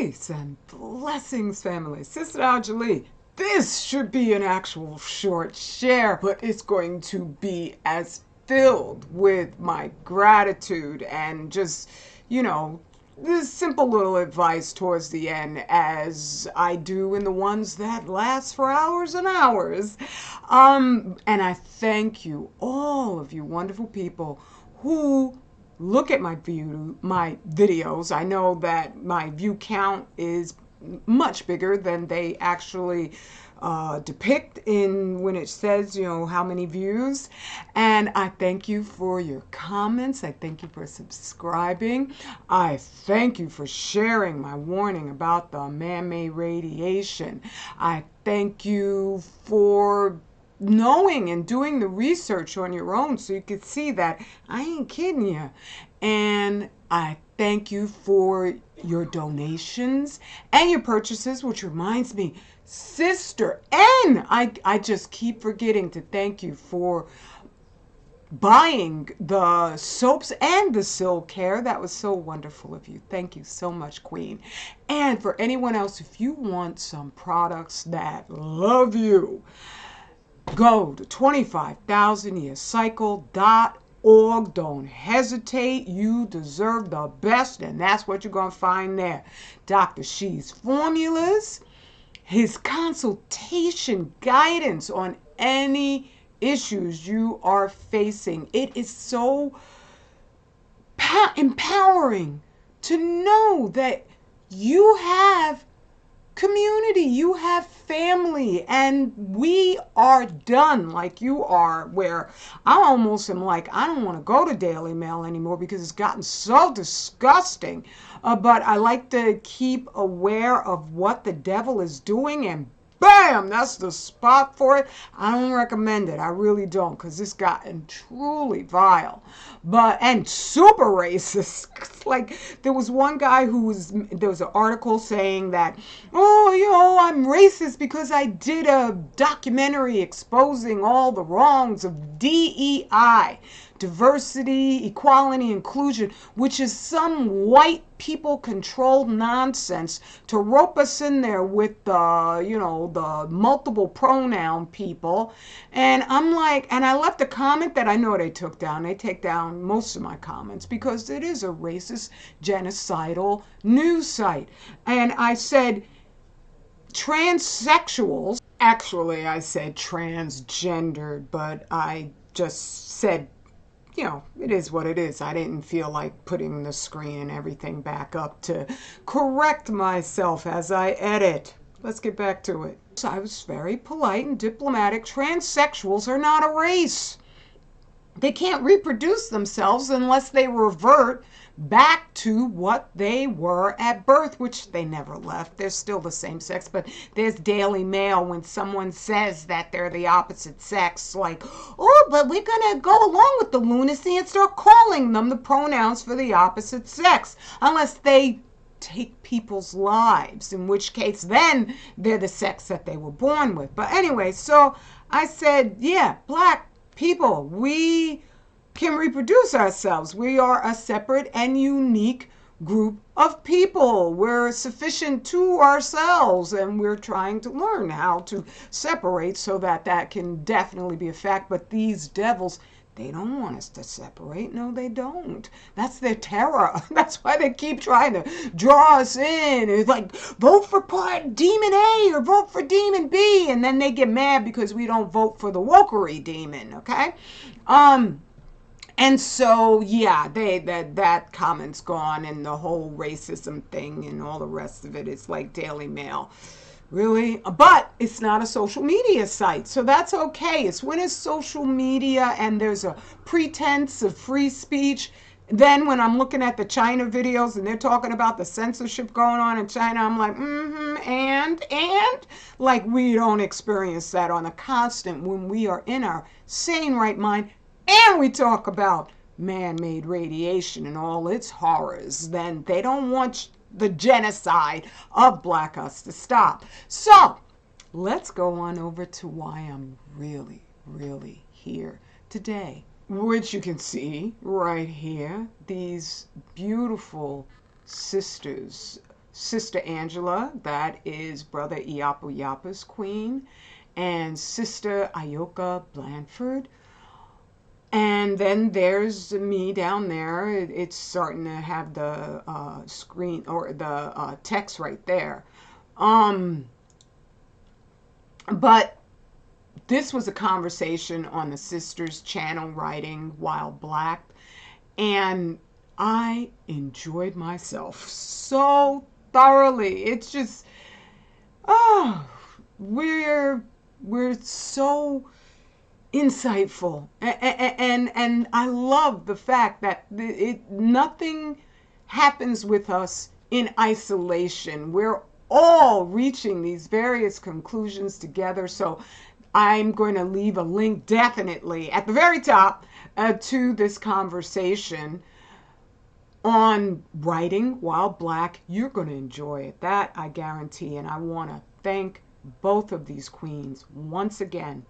Peace and blessings, family. Sister Aljalee, this should be an actual short share, but it's going to be as filled with my gratitude and just, this simple little advice towards the end, as I do in the ones that last for hours and hours. And I thank you, all of you wonderful people who look at my videos. I know that my view count is much bigger than they actually depict in when it says, how many views. And I thank you for your comments. I thank you for subscribing. I thank you for sharing my warning about the man-made radiation. I thank you for knowing and doing the research on your own so you could see that I ain't kidding you. And I thank you for your donations and your purchases, which reminds me, Sister N, I just keep forgetting to thank you for buying the soaps and the silk hair. That was so wonderful of you. Thank you so much, Queen. And for anyone else, if you want some products that love you, go to 25000yearcycle.org. Don't hesitate. You deserve the best, and that's what you're going to find there. Dr. She's formulas, his consultation guidance on any issues you are facing. It is so empowering to know that you have community, you have family, and we are done like you are, where I almost am like, I don't want to go to Daily Mail anymore because it's gotten so disgusting. But I like to keep aware of what the devil is doing, and bam, that's the spot for it. I don't recommend it. I really don't, because it's gotten truly vile, and super racist. Like, there was one guy there was an article saying that, oh, I'm racist because I did a documentary exposing all the wrongs of DEI, diversity, equality, inclusion, which is some white people controlled nonsense to rope us in there with the multiple pronoun people. And I'm like, and I left a comment that I know they took down. They take down most of my comments because it is a racist, genocidal news site. And I said, transsexuals, actually I said transgendered, but I just said, it is what it is. I didn't feel like putting the screen and everything back up to correct myself as I edit. Let's get back to it. So I was very polite and diplomatic. Transsexuals are not a race. They can't reproduce themselves unless they revert back to what they were at birth, which they never left. They're still the same sex, but there's Daily Mail when someone says that they're the opposite sex, like, oh, but we're going to go along with the lunacy and start calling them the pronouns for the opposite sex, unless they take people's lives, in which case then they're the sex that they were born with. But anyway, so I said, yeah, black people, we can reproduce ourselves. We are a separate and unique group of people. We're sufficient to ourselves, and we're trying to learn how to separate so that that can definitely be a fact. But these devils, they don't want us to separate. No, they don't. That's their terror. That's why they keep trying to draw us in. It's like, vote for part Demon A or vote for Demon B. And then they get mad because we don't vote for the wokery demon, okay? And so, yeah, that comment's gone, and the whole racism thing and all the rest of it is like Daily Mail. Really? But it's not a social media site, so that's okay. It's when it's social media and there's a pretense of free speech. Then when I'm looking at the China videos and they're talking about the censorship going on in China, I'm like, and like, we don't experience that on a constant when we are in our sane right mind. And we talk about man-made radiation and all its horrors, then they don't want the genocide of Black us to stop. So let's go on over to why I'm really, really here today, which you can see right here. These beautiful sisters Sister Angela, that is Brother Iyapu Yapa's queen, and Sister Ayoka Blanford. And then there's me down there. It's starting to have the screen or the text right there. But this was a conversation on the sisters' channel, Writing While Black, and I enjoyed myself so thoroughly. It's just, oh, we're so insightful, and I love the fact that nothing happens with us in isolation. We're all reaching these various conclusions together. So I'm going to leave a link definitely at the very top to this conversation on Writing While Black. You're going to enjoy it, that I guarantee. And I want to thank both of these queens once again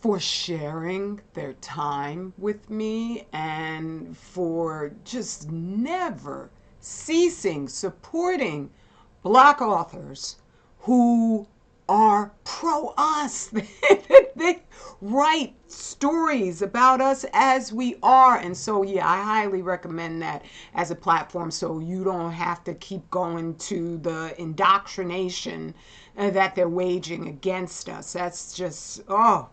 for sharing their time with me and for just never ceasing supporting Black authors who are pro us. They write stories about us as we are. And so, yeah, I highly recommend that as a platform so you don't have to keep going to the indoctrination that they're waging against us. That's just, I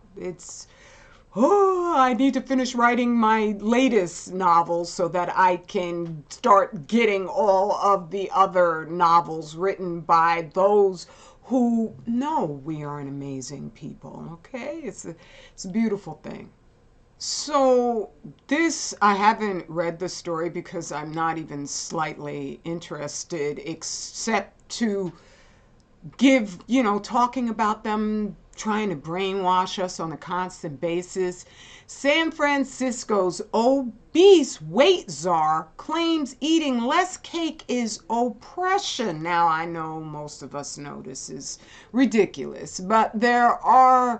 need to finish writing my latest novel so that I can start getting all of the other novels written by those who know we are an amazing people, okay? It's a beautiful thing. So this, I haven't read the story because I'm not even slightly interested, except to give, talking about them trying to brainwash us on a constant basis. San Francisco's obese weight czar claims eating less cake is oppression. Now, I know most of us know this is ridiculous, but there's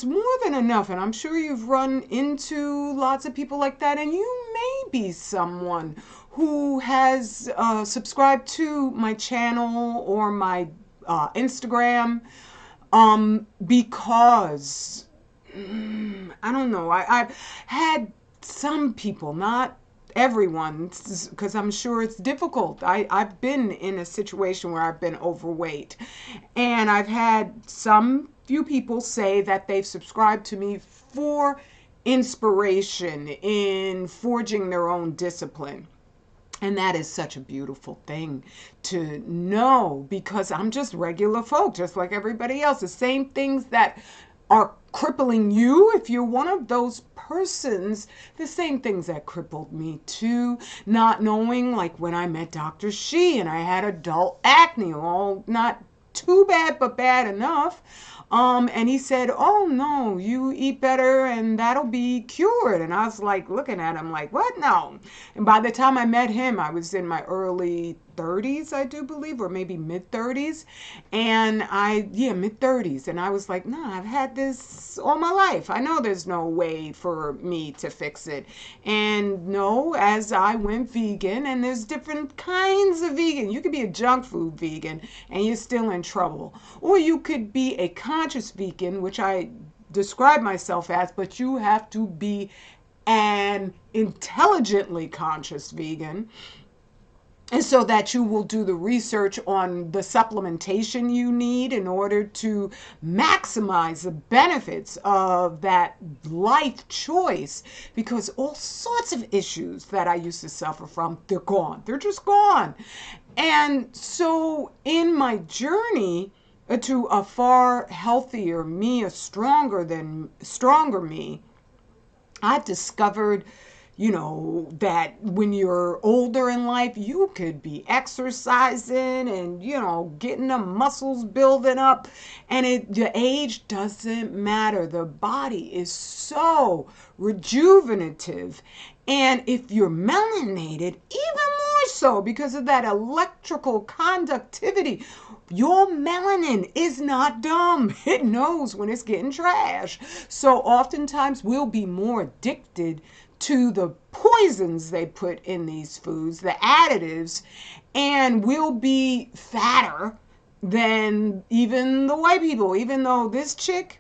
more than enough, and I'm sure you've run into lots of people like that, and you may be someone who has subscribed to my channel or my Instagram because I don't know, I've had some people, not everyone, because I'm sure it's difficult. I've been in a situation where I've been overweight, and I've had few people say that they've subscribed to me for inspiration in forging their own discipline. And that is such a beautiful thing to know, because I'm just regular folk, just like everybody else. The same things that are crippling you, if you're one of those persons, the same things that crippled me too. Not knowing, like when I met Dr. She and I had adult acne, all not too bad, but bad enough. And he said, oh no, you eat better and that'll be cured. And I was like, looking at him like, what? No. And by the time I met him, I was in my early 30s, I do believe, or maybe mid 30s. And mid 30s. And I was like, no, I've had this all my life. I know there's no way for me to fix it. And no, as I went vegan, and there's different kinds of vegan. You could be a junk food vegan and you're still in trouble. Or you could be a conscious vegan, which I describe myself as, but you have to be an intelligently conscious vegan. And so that you will do the research on the supplementation you need in order to maximize the benefits of that life choice. Because all sorts of issues that I used to suffer from, they're gone. They're just gone. And so in my journey to a far healthier me, a stronger me, I discovered that when you're older in life, you could be exercising and, getting the muscles building up, and the age doesn't matter. The body is so rejuvenative. And if you're melanated, even more so because of that electrical conductivity. Your melanin is not dumb. It knows when it's getting trash. So oftentimes we'll be more addicted to the poisons they put in these foods, the additives, and we'll be fatter than even the white people. Even though this chick,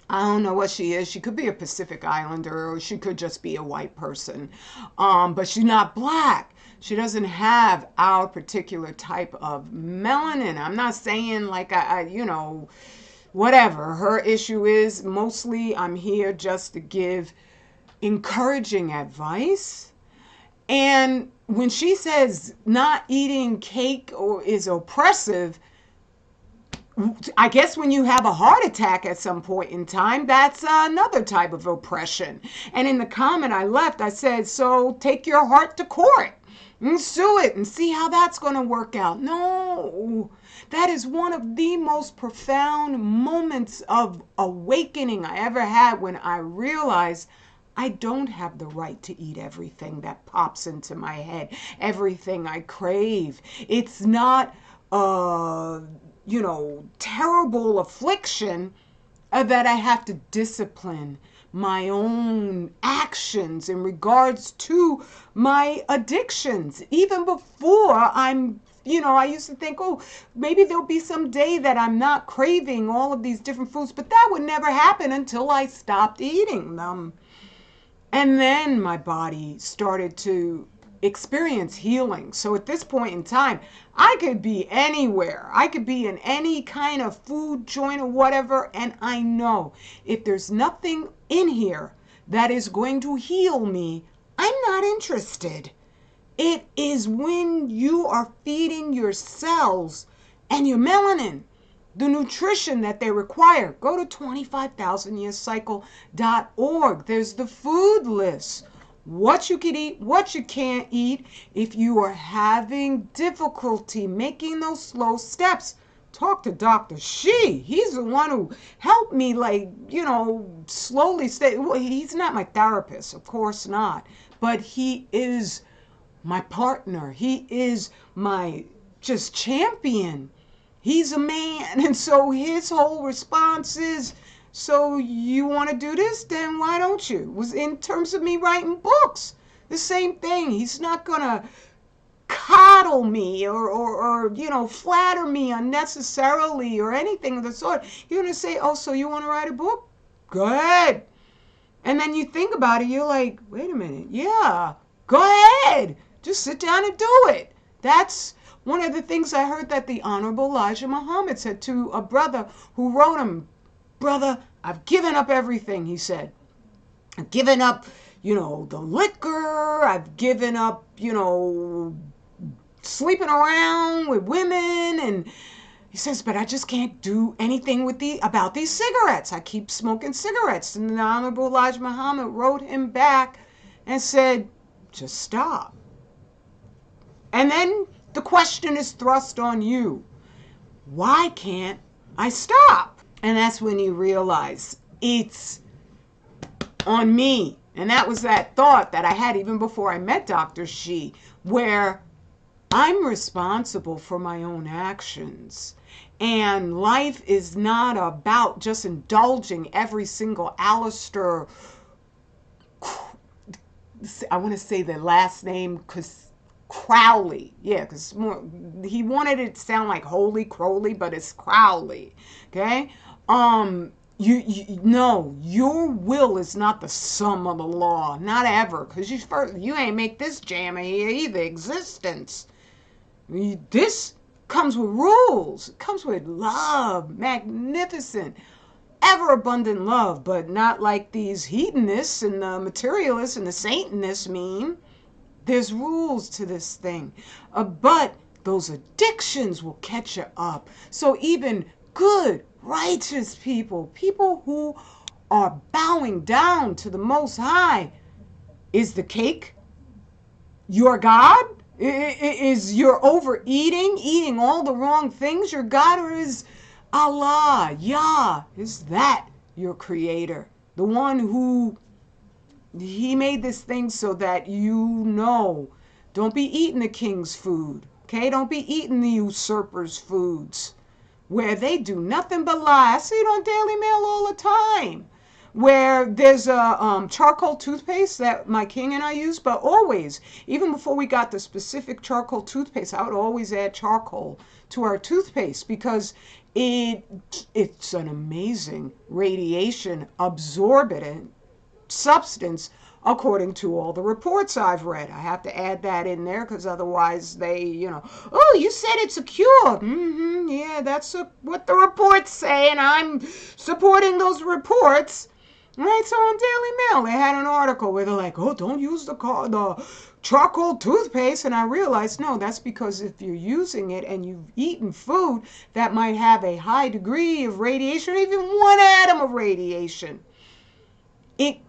I don't know what she is. She could be a Pacific Islander, or she could just be a white person. But she's not black. She doesn't have our particular type of melanin. I'm not saying like whatever her issue is. Mostly I'm here just to give encouraging advice. And when she says not eating cake or is oppressive, I guess when you have a heart attack at some point in time, that's another type of oppression. And in the comment I left, I said, so take your heart to court and sue it and see how that's going to work out. No, that is one of the most profound moments of awakening I ever had, when I realized I don't have the right to eat everything that pops into my head, everything I crave. It's not terrible affliction that I have to discipline my own actions in regards to my addictions. Even before I used to think, oh, maybe there'll be some day that I'm not craving all of these different foods, but that would never happen until I stopped eating them. And then my body started to experience healing. So at this point in time, I could be anywhere. I could be in any kind of food joint or whatever. And I know if there's nothing in here that is going to heal me, I'm not interested. It is when you are feeding your cells and your melanin the nutrition that they require. Go to 25000yearcycle.org. There's the food list. What you can eat, what you can't eat. If you are having difficulty making those slow steps, talk to Dr. She. He's the one who helped me, slowly stay. Well, he's not my therapist, of course not. But he is my partner. He is my just champion. He's a man, and so his whole response is, so you want to do this? Then why don't you? Was in terms of me writing books, the same thing. He's not going to coddle me or flatter me unnecessarily or anything of the sort. You're going to say, oh, so you want to write a book? Go ahead. And then you think about it, you're like, wait a minute. Yeah, go ahead. Just sit down and do it. That's one of the things I heard that the Honorable Elijah Muhammad said to a brother who wrote him. Brother, I've given up everything, he said. I've given up, the liquor. I've given up, sleeping around with women. And he says, but I just can't do anything about these cigarettes. I keep smoking cigarettes. And the Honorable Elijah Muhammad wrote him back and said, just stop. And then the question is thrust on you. Why can't I stop? And that's when you realize it's on me. And that was that thought that I had even before I met Dr. She, where I'm responsible for my own actions. And life is not about just indulging every single Alistair, I want to say the last name, because Crowley, yeah, because he wanted it to sound like Holy Crowley, but it's Crowley, okay? Your will is not the sum of the law, not ever, because you ain't make this jam here either. Existence, this comes with rules. It comes with love, magnificent, ever abundant love, but not like these hedonists and the materialists and the Satanists mean. There's rules to this thing, but those addictions will catch you up. So even good, righteous people who are bowing down to the Most High, is the cake your God? Is your overeating, eating all the wrong things your God? Or is Allah, Yah, is that your creator? The one who He made this thing so that don't be eating the king's food, okay? Don't be eating the usurper's foods, where they do nothing but lie. I see it on Daily Mail all the time, where there's a charcoal toothpaste that my king and I use, but always, even before we got the specific charcoal toothpaste, I would always add charcoal to our toothpaste because it's an amazing radiation absorbent substance according to all the reports I've read. I have to add that in there because otherwise oh, you said it's a cure. Yeah, that's what the reports say, and I'm supporting those reports. Right, so on Daily Mail, they had an article where they're like, oh, don't use the charcoal toothpaste. And I realized, no, that's because if you're using it and you've eaten food that might have a high degree of radiation, even 1 atom of radiation, it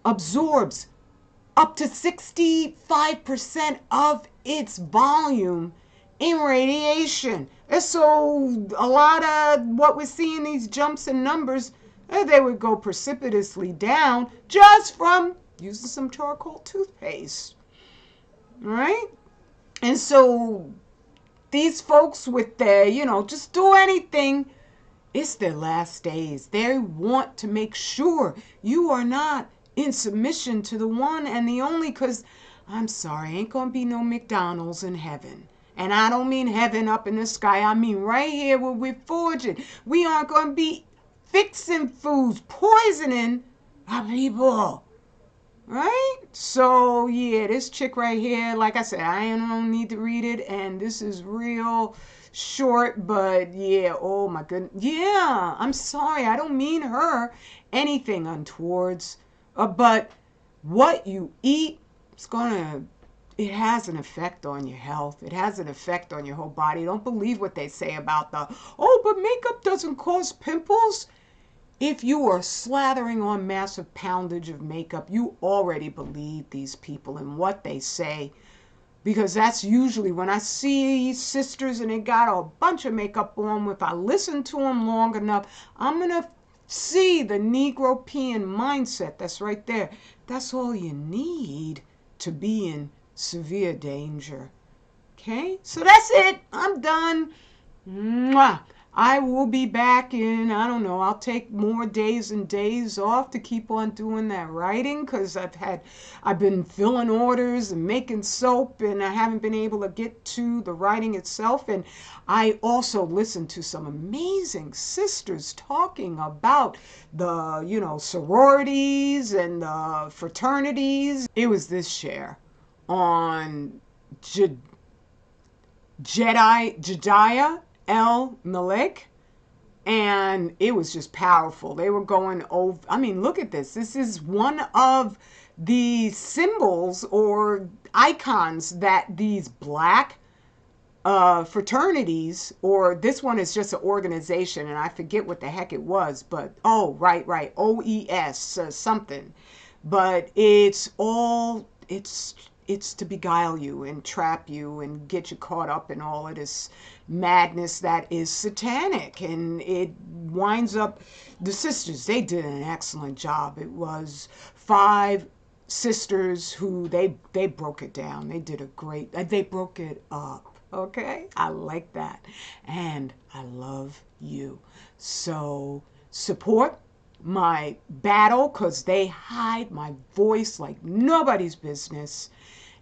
absorbs up to 65% of its volume in radiation. And so a lot of what we're seeing, these jumps in numbers, they would go precipitously down just from using some charcoal toothpaste. All right? And so these folks with their, just do anything, it's their last days. They want to make sure you are not in submission to the one and the only, because I'm sorry, ain't gonna be no McDonald's in heaven. And I don't mean heaven up in the sky. I mean right here where we're forging. We aren't gonna be fixing foods, poisoning our people. Right? So yeah, this chick right here, like I said, I don't need to read it, and this is real short, but yeah, oh my goodness. Yeah, I'm sorry, I don't mean her anything untowards. But what you eat, it has an effect on your health. It has an effect on your whole body. Don't believe what they say about but makeup doesn't cause pimples. If you are slathering on massive poundage of makeup, you already believe these people and what they say. Because that's usually when I see sisters and they got a bunch of makeup on, if I listen to them long enough, I'm going to see the Negropean mindset that's right there. That's all you need to be in severe danger. Okay, so that's it. I'm done. Mwah. I will be back in, I don't know, I'll take more days and days off to keep on doing that writing because I've been filling orders and making soap and I haven't been able to get to the writing itself. And I also listened to some amazing sisters talking about the, sororities and the fraternities. It was this share on Jediah El Malik, and it was just powerful. They were going over, look at this. This is one of the symbols or icons that these black fraternities, or this one is just an organization, and I forget what the heck it was, but, right, OES, something. But it's to beguile you and trap you and get you caught up in all of this madness that is satanic. And it winds up, the sisters, they did an excellent job. It was 5 sisters who they broke it down. They broke it up. Okay? I like that. And I love you. So support my battle because they hide my voice like nobody's business.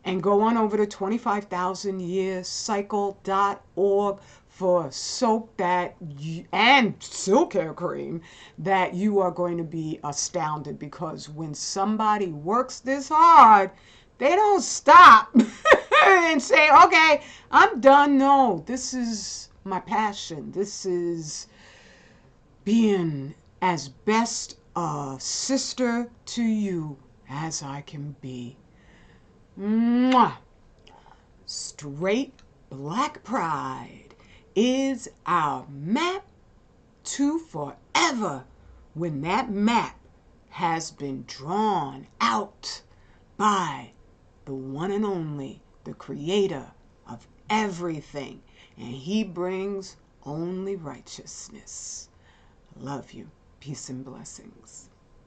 And go on over to 25000yearcycle.org for soap and silk hair cream that you are going to be astounded, because when somebody works this hard, they don't stop and say, okay, I'm done. No, this is my passion. This is being as best a sister to you as I can be. Mwah. Straight black pride is our map to forever, when that map has been drawn out by the one and only, the creator of everything, and he brings only righteousness. Love you. Peace and blessings.